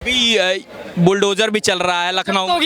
अभी बुलडोजर भी चल रहा है लखनऊ।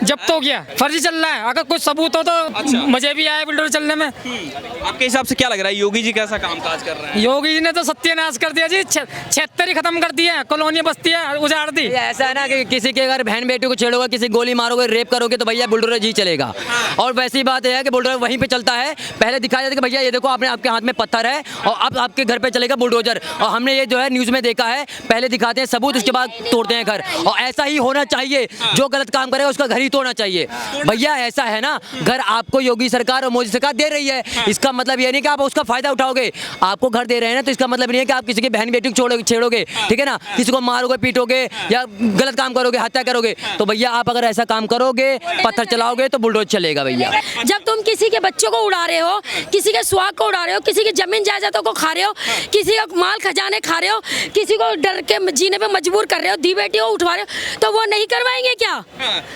जब तो गया फर्जी चल रहा है। अगर कुछ सबूत हो तो अच्छा। मजे भी आए बुलडोजर चलने में। आपके हिसाब से क्या लग रहा है, योगी जी कैसा काम काज कर रहे हैं? योगी जी ने तो सत्यानाश कर दिया जी। 76 ही खत्म कर दिया, कॉलोनी बस्तियां उजाड़ दी। ऐसा है ना कि किसी के अगर बहन बेटी को छेड़ोगे, किसी गोली मारोगे, रेप करोगे तो भैया बुलडोजर जी चलेगा। और वैसी बात है कि बुलडोजर वहीं पे चलता है। पहले दिखाया जाता है कि भैया ये देखो आपने आपके हाथ में पत्थर है और अब आपके घर पे चलेगा बुलडोजर। और हमने ये जो है न्यूज में देखा है, पहले दिखाते हैं सबूत, उसके बाद तोड़ते हैं घर। और ऐसा ही होना चाहिए, जो गलत काम करेगा उसका घर ही तोड़ना चाहिए भैया। ऐसा है ना, घर आपको योगी सरकार और मोदी सरकार दे रही है, इसका मतलब ये नहीं कि आप उसका फायदा उठाओगे। आपको घर दे रहे हैं ना, तो इसका मतलब नहीं है कि आप किसी की बहन बेटी को छेड़ोगे, ठीक है ना, किसी को मारोगे, पीटोगे या गलत काम करोगे, हत्या करोगे। तो भैया आप अगर ऐसा काम करोगे, पत्थर चलाओगे तो बुलडोजर चलेगा भैया। जब तुम किसी के बच्चों को उड़ा रहे हो, किसी के सुहाग को उड़ा रहे हो, किसी की जमीन जायदादों को खा रहे हो, किसी का माल खजाने खा रहे हो, किसी को डर के जीने पे मजबूर कर रहे हो, दी बेटी को उठवा रहे हो, तो वो नहीं करवाएंगे क्या?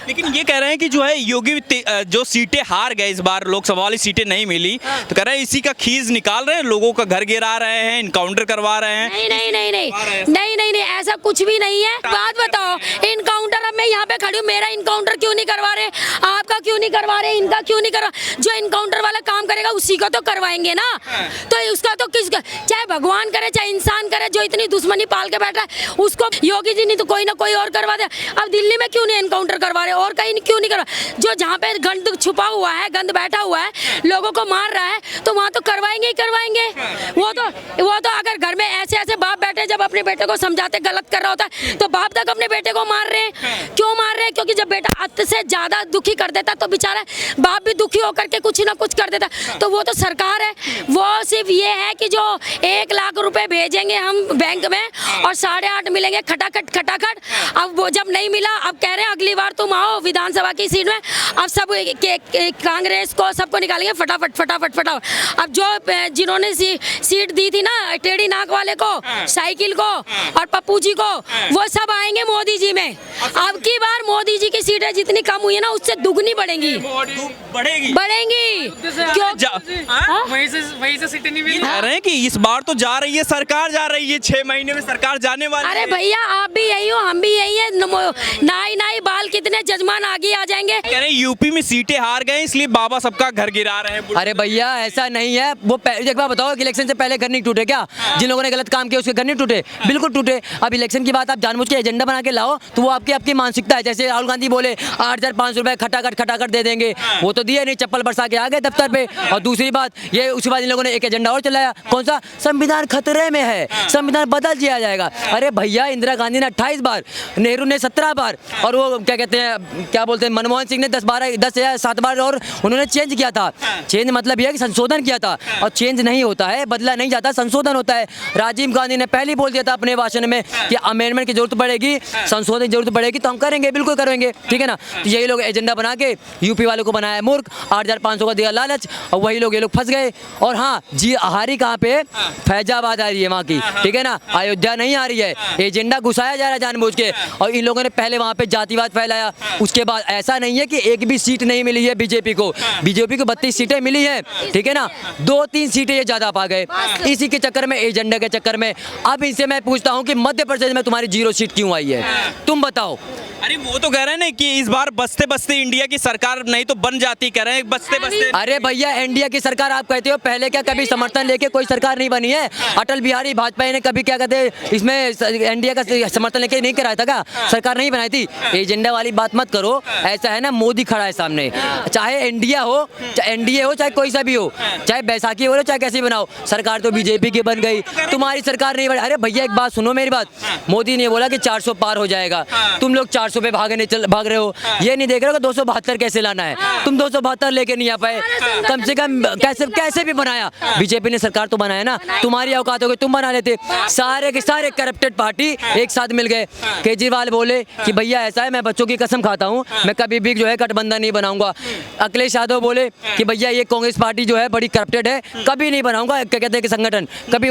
लेकिन ये कह रहे हैं कि जो है योगी जो सीटें हार गए इस बार, लोकसभा वाली सीटें नहीं मिली, तो कह रहे हैं इसी का खींच निकाल रहे हैं, लोगों का घर गिरा रहे हैं, इनकाउंटर करवा रहे हैं। नहीं नहीं नहीं नहीं नहीं नहीं नहीं ऐसा कुछ भी नहीं है। बात बताओ, इनकाउंटर अब मैं यहाँ पे खड़ी हूँ, मेरा इनकाउंटर क्यों नहीं करवा रहे? आपका क्यों नहीं करवा रहे? इनका क्यों नहीं करवा? जो इनकाउंटर वाला काम करेगा उसी का तो करवाएंगे ना। तो उसका तो किसका, चाहे भगवान करे चाहे इंसान करे, जो इतनी दुश्मनी पाल के बैठा है उसको योगी जी नहीं तो कोई ना कोई और करवा दे। अब दिल्ली में क्यों नहीं इनकाउंटर करवा रहे और कहीं क्यों नहीं करवा? जो जहाँ पे गंद छुपा हुआ है, गंद बैठा हुआ है, लोगों को मार रहा है, तो वहाँ तो करवाएंगे ही करवाएंगे। वो तो अगर घर में ऐसे ऐसे बाप बैठे, जब अपने बेटे को समझाते गलत कर रहा होता है तो बाप तक अपने बेटे को मार रहे हैं। क्यों मार रहे हैं? क्योंकि जब बेटा हद से ज्यादा दुखी कर देता तो बेचारा बाप भी दुखी होकर के कुछ ना कुछ कर देता। तो वो तो सरकार है, वो सिर्फ ये है कि जो 1 लाख रुपए भेजेंगे हम बैंक में और 8.5 मिलेंगे खटाखट खटाखट। अब वो जब नहीं मिला, अब कह रहे हैं अगली बार तुम आओ विधानसभा की सीट में, अब सब कांग्रेस को सबको निकालेंगे फटाफट फटाफट फटाफट। अब जो जिन्होंने सीट दी थी ना टेढ़ी नाक वाले को, साइकिल को और पप्पू जी को, वो सब आएंगे मोदी जी में। अब की बार मोदी जी की सीटें जितनी कम हुई है ना, उससे दुगनी बढ़ेंगी बढ़ेंगी। क्यों? वहीं से सीटें नहीं मिली। कह रहे हैं कि इस बार तो जा रही है सरकार, जा रही है 6 महीने में सरकार जाने वाली है। अरे भैया आप भी यही हो, हम भी यही है। नाई नाई बाल कितने जजमान आगे आ जाएंगे। कह रहे हैं यूपी में सीटें हार गए इसलिए बाबा सबका घर गिरा रहे हैं। अरे भैया ऐसा नहीं है। वो एक बार बताओ कि इलेक्शन से पहले घर नहीं टूटे क्या? जिन लोगों ने गलत काम किया उसके घर नहीं टूटे? बिल्कुल टूटे। अब इलेक्शन की बात आप जानबूझ के एजेंडा बना के लाओ तो वो आपकी मानसिकता है। जैसे राहुल गांधी बोले 8,500 रुपए खटाखट दे देंगे, वो तो दिए नहीं, चप्पल बरसा के आ गए दफ्तर पे। और दूसरी बात ये, उसके बाद इन लोगों ने एक एजेंडा और चलाया, कौन सा? संविधान खतरे में है, संविधान बदल दिया जाएगा। अरे भैया इंदिरा गांधी ने 28 बार, नेहरू ने 17 बार, और वो क्या कहते हैं, क्या बोलते हैं, मनमोहन सिंह ने 10 या 7 बार और उन्होंने चेंज किया था। चेंज मतलब यह है कि संशोधन किया था, और चेंज नहीं होता है, बदला नहीं जाता, संशोधन होता है। राजीव गांधी ने पहले ही बोल दिया था अपने भाषण में कि अमेंडमेंट की जरूरत पड़ेगी, संशोधन की जरूरत पड़ेगी, तो हम करेंगे, बिल्कुल करेंगे, ठीक है ना। तो यही लोग एजेंडा बना के यूपी वालों को बनाया मूर्ख, 8,500 का दिया लालच, और वही लोग ये लोग फंस गए। और हाँ जी, हारी कहाँ पे? फैजाबाद आ रही है वहाँ की, ठीक है ना, अयोध्या नहीं आ रही है। एजेंडा घुसाया जा रहा है जानबूझ के, और इन लोगों ने पहले वहाँ पे जातिवाद फैलाया। उसके बाद ऐसा नहीं है कि एक भी सीट नहीं मिली है बीजेपी को 32 सीटें मिली है, ठीक है ना, 2-3 सीटें ये ज्यादा पा गए इसी के चक्कर में, एजेंडा के चक्कर में। अब इनसे मैं पूछता हूँ कि मध्य प्रदेश में तुम्हारी 0 सीट क्यों आई है? तुम बताओ। अरे वो तो कह रहे हैं ना कि इस बार बसते बसते इंडिया की सरकार नहीं तो बन जाती, कह रहे हैं बसते बसते। अरे भैया इंडिया की सरकार आप कहते हो, पहले क्या कभी समर्थन लेके कोई सरकार नहीं बनी है? अटल बिहारी वाजपेयी ने कभी क्या कहते हैं इसमें इंडिया का समर्थन लेके नहीं कराया था क्या? सरकार नहीं बनाई थी। एजेंडा वाली बात मत करो। ऐसा है ना, मोदी खड़ा है सामने, चाहे इंडिया हो, चाहे एनडीए हो, चाहे कोई सा भी हो, चाहे बैसाखी हो, चाहे कैसी बनाओ, सरकार तो बीजेपी की बन गई, तुम्हारी सरकार नहीं बनी। अरे भैया एक बात सुनो मेरी बात, मोदी ने बोला कि 400 पार हो जाएगा, तुम लोग 400 पे भाग रहे हो। ये नहीं देख रहे हो कि 272 कैसे लाना है, तुम 272 लेके नहीं आ पाए। कम से कम कैसे भी बनाया, बीजेपी ने सरकार तो बनाया ना, तुम्हारी औकात हो गई, तुम बना लेते। सारे के सारे करप्टेड पार्टी एक साथ मिल गए। केजरीवाल बोले कि भैया ऐसा है, मैं बच्चों की कसम खाता हूँ, मैं कभी भी जो है गठबंधन नहीं बनाऊंगा। अखिलेश यादव बोले कि भैया ये कांग्रेस पार्टी जो है बड़ी करप्टेड है, कभी नहीं बनाऊंगा, क्या कहते हैं कि संगठन कभी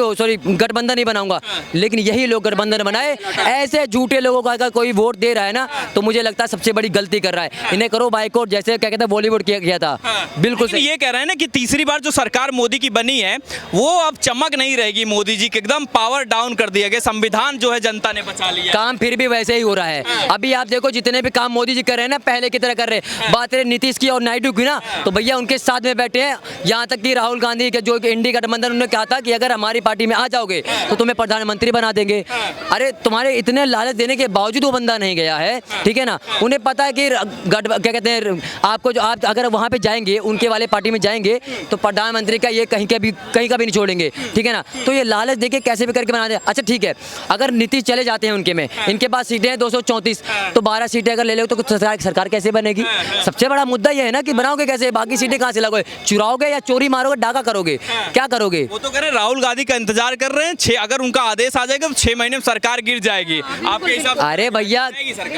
गठबंधन नहीं बनाऊंगा। लेकिन यही लोग गठबंधन बनाए। ऐसे झूठे लोगों का अगर कोई वोट दे रहा है ना, तो मुझे लगता है सबसे बड़ी गलती कर रहा है। इन्हें करो बाइकआउट, जैसे क्या कहते हैं बॉलीवुड किया था। बिल्कुल लेकिन ये कह रहे हैं ना कि तीसरी बार जो सरकार मोदी की बनी है वो अब चमक नहीं रहेगी मोदी जी के, एकदम पावर डाउन कर दिया गया, संविधान जो है जनता ने बचा लिया। काम फिर भी वैसे ही हो रहा है। अभी आप देखो जितने भी काम मोदी जी कर रहे हैं ना पहले की तरह कर रहे हैं। बात रही नीतीश की और नायडू की ना, तो भैया उनके साथ में बैठे हैं। यहाँ तक कि राहुल गांधी के जो इंडी गठबंधन, उन्होंने कहा था कि अगर हमारी पार्टी में आ जाओगे तो तुम्हें प्रधानमंत्री बना देंगे। अरे तुम्हारे इतने लालच देने के बावजूद वो बंदा नहीं गया है, ठीक है ना। उन्हें पता है कि क्या कहते हैं, आपको जो आप अगर वहाँ पे जाएंगे उनके वाले पार्टी में जाएंगे तो प्रधानमंत्री का ये कहीं का भी नहीं छोड़ेंगे, ठीक है ना। तो ये लालच देके कैसे भी करके बना दे। अच्छा ठीक है, अगर नीतीश चले जाते हैं उनके में, इनके पास सीटें हैं 234, तो 12 सीटें अगर ले लो तो सरकार कैसे बनेगी। सबसे बड़ा मुद्दा ये है ना कि बनाओगे कैसे, बाकी सीटें कहाँ से लगोगे, चुराओगे या चोरी मारोगे, डाका करोगे, क्या करोगे। वो तो कह रहे हैं राहुल गांधी का इंतजार कर रहे हैं, अगर उनका आदेश आ जाएगा तो 6 महीने में सरकार गिर जाएगी आपके हिसाब से। अरे भैया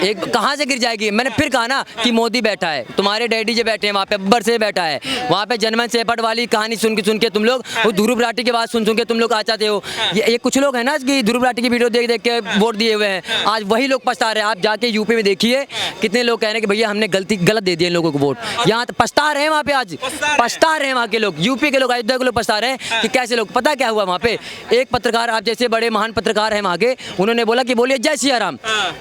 एक कहाँ से गिर जाएगी, मैंने फिर कहा ना कि मोदी बैठा है, तुम्हारे डैडी जी बैठे हैं वहाँ पे, अब्बर से बैठा है वहाँ पे। जनमन सेपट वाली कहानी सुन के तुम लोग, वो ध्रुव राठी की बात सुन के तुम लोग आ जाते हो। ये कुछ लोग है ना कि ध्रुव राठी की वीडियो देख के वोट दिए हुए हैं, आज वही लोग पछता रहे हैं। आप जाके यूपी में देखिए कितने लोग कह रहे हैं कि भैया हमने गलत दे दिए इन लोगों को वोट। यहाँ पछता रहे हैं, वहाँ पे आज पछता रहे हैं वहाँ के लोग, यूपी के लोग, अयोध्या के लोग पछता रहे हैं कि कैसे लोग। पता क्या हुआ वहाँ पे, एक पत्रकार, आप जैसे बड़े महान पत्रकार हैं वहाँ के, उन्होंने बोला कि बोलिए जय सिया राम,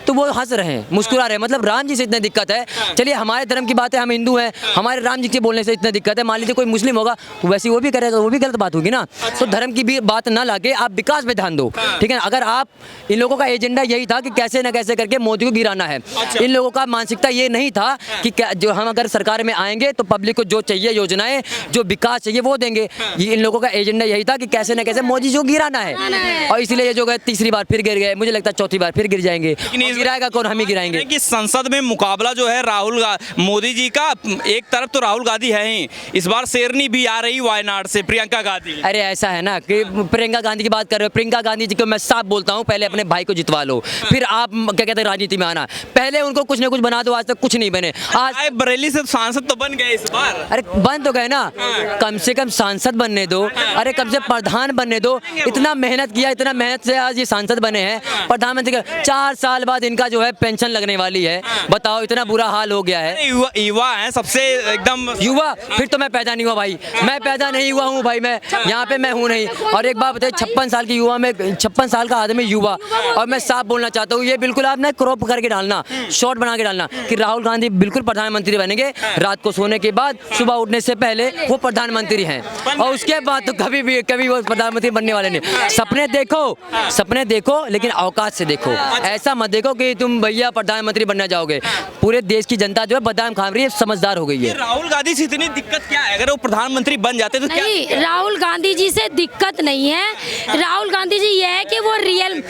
तो वो हंस रहे हैं, मुस्कुरा रहे हैं। मतलब राम जी से इतनी दिक्कत है, चलिए हमारे धर्म की बात है, हम हिंदू हैं, हमारे राम जी के बोलने से इतनी दिक्कत है। मान लीजिए कोई मुस्लिम होगा तो वैसे वो भी करेगा, वो भी गलत बात होगी ना। तो धर्म की भी बात ना लाके आप विकास पे ध्यान दो, ठीक है ना। अगर आप, इन लोगों का एजेंडा यही था कि कैसे ना कैसे करके मोदी को गिराना है। इन लोगों का मानसिकता ये नहीं था कि जो हम अगर सरकार में आएंगे तो पब्लिक को जो चाहिए, योजनाएं जो विकास चाहिए वो देंगे। ये इन लोगों का एजेंडा यही था कि कैसे ना कैसे मोदी जी को गिराना है। और इसलिए ये जो गए तीसरी बार फिर गिर गए, मुझे लगता है चौथी बार फिर गिर जाएंगे। गिराएगा कौन, हम ही गिराएंगे। कि संसद में मुकाबला जो है मोदी जी का, एक तरफ तो राहुल गांधी है ही, इस बार शेरनी भी आ रही वायनाड से, प्रियंका गांधी। अरे ऐसा है ना कि प्रियंका गांधी की बात कर रहे हो, प्रियंका गांधी जी को मैं साफ बोलता हूँ, पहले अपने भाई को जितवा लो, फिर आप क्या कहते हैं राजनीति में आना। पहले उनको कुछ ना कुछ बना दो, आज तक कुछ नहीं बने। आज बरेली से सांसद तो बन गए इस बार। अरे बन तो गए ना, कम से कम सांसद बनने दो, अरे कम से प्रधान बनने दो। इतना मेहनत किया, इतना मेहनत से आज ये सांसद बने हैं, प्रधानमंत्री का 4 साल बाद इनका जो है पेंशन लगने वाली है। बताओ इतना बुरा हाल हो गया है। युवा है सबसे एकदम युवा, फिर तो मैं पैदा नहीं हुआ भाई, मैं पैदा नहीं हुआ हूँ भाई, मैं यहाँ पे मैं हूँ नहीं। और एक बात बताइए, 56 साल की युवा में, 56 साल का आदमी युवा, और मैं साफ बोलना चाहता हूँ, ये बिल्कुल आप ना क्रॉप करके डालना, शॉर्ट बना के डालना कि राहुल गांधी बिल्कुल प्रधानमंत्री बनेंगे। रात को सोने के बाद, सुबह उठने से पहले वो प्रधानमंत्री हैं, और उसके बाद तो कभी वो प्रधानमंत्री बनने वाले नहीं। सपने देखो लेकिन औकात से देखो। ऐसा मत देखो कि तुम भैया प्रधानमंत्री बनना जाओगे। पूरे देश की जनता जो है बादाम खा रही है, समझदार हो गई है। राहुल गांधी से इतनी दिक्कत क्या है, अगर वो प्रधानमंत्री बन जाते तो क्या? नहीं, राहुल गांधी जी से दिक्कत नहीं है। राहुल गांधी जी ये है कि वो रियल,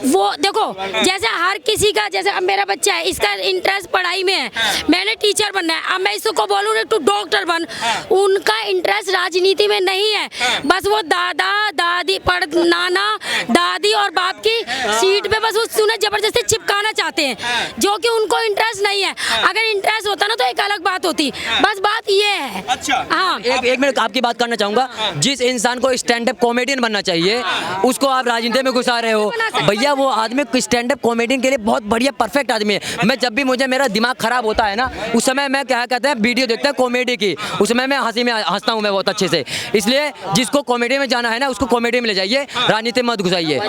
वो देखो जैसे हर किसी का, जैसे अब मेरा बच्चा है, इसका इंटरेस्ट पढ़ाई में है, मैंने टीचर बनना है, अब मैं इसको बोलूँ तू डॉक्टर बन, उनका इंटरेस्ट राजनीति में नहीं है। बस वो दादा दादी नाना दादी और बाप की सीट पे बस उन्हें जबरदस्ती चिपकाना चाहते हैं, जो कि उनको इंटरेस्ट नहीं है। अगर इंटरेस्ट होता ना तो एक अलग बात होती। बस बात ये है। अच्छा हाँ, एक मिनट आपकी बात करना चाहूंगा। जिस इंसान को स्टैंड अप कॉमेडियन बनना चाहिए उसको आप राजनीति में घुसा रहे हो। भैया वो आदमी स्टैंड अप कॉमेडियन के लिए बहुत बढ़िया परफेक्ट आदमी है। मैं जब भी मेरा दिमाग खराब होता है ना, उस समय मैं क्या कहते हैं वीडियो देखता है कॉमेडी की, उस समय मैं हंसी में हंसता हूँ मैं बहुत अच्छे से। इसलिए जिसको कॉमेडी में जाना है ना उसको कॉमेडी में ले जाइए, राजनीति में मत घुसाइए।